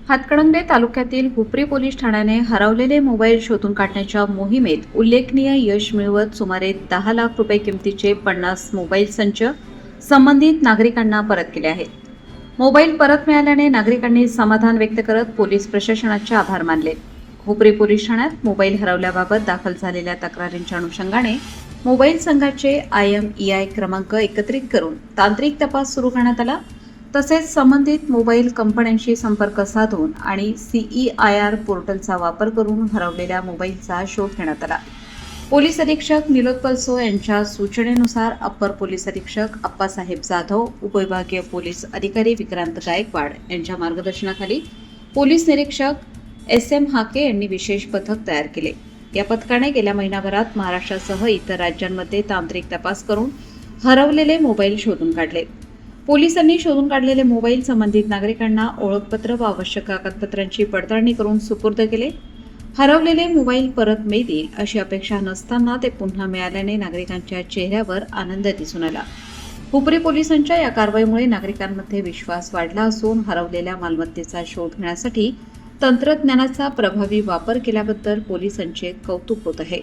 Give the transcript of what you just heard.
हातकणंगले तालुक्यातील हुपरी पोलीस ठाण्याने हरवलेले मोबाईल शोधून काढण्याच्या मोहिमेत उल्लेखनीय यश मिळवत सुमारे 10 लाख रुपये किमतीचे 50 मोबाईल संच संबंधित नागरिकांना परत केले आहेत. मोबाईल परत मिळाल्याने नागरिकांनी समाधान व्यक्त करत पोलीस प्रशासनाचे आभार मानले. हुपरी पोलीस ठाण्यात मोबाईल हरवल्याबाबत दाखल झालेल्या तक्रारींच्या अनुषंगाने मोबाईल संघाचे IMEI क्रमांक एकत्रित करून तांत्रिक तपास सुरू करण्यात आला. तसेच संबंधित मोबाईल कंपन्यांशी संपर्क साधून आणि CEIR पोर्टलचा वापर करून हरवलेल्या मोबाईलचा शोध घेण्यात आला. पोलीस अधीक्षक निलोत्पल सो यांच्या सूचनेनुसार अप्पर पोलीस अधीक्षक अप्पासाहेब जाधव, उपविभागीय पोलीस अधिकारी विक्रांत गायकवाड यांच्या मार्गदर्शनाखाली पोलीस निरीक्षक SM हाके यांनी विशेष पथक तयार केले. या पथकाने गेल्या महिनाभरात महाराष्ट्रासह इतर राज्यांमध्ये तांत्रिक तपास करून हरवलेले मोबाईल शोधून काढले. पोलिसांनी शोधून काढलेले मोबाईल संबंधित नागरिकांना ओळखपत्र व आवश्यक कागदपत्रांची पडताळणी करून सुपूर्द केले. हरवलेले मोबाईल परत मिळतील अशी अपेक्षा नसताना ते पुन्हा मिळाल्याने नागरिकांच्या चेहऱ्यावर आनंद दिसून आला. हुपरी पोलिसांच्या या कारवाईमुळे नागरिकांमध्ये विश्वास वाढला असून हरवलेल्या मालमत्तेचा शोध घेण्यासाठी तंत्रज्ञानाचा प्रभावी वापर केल्याबद्दल पोलिसांचे कौतुक होत आहे.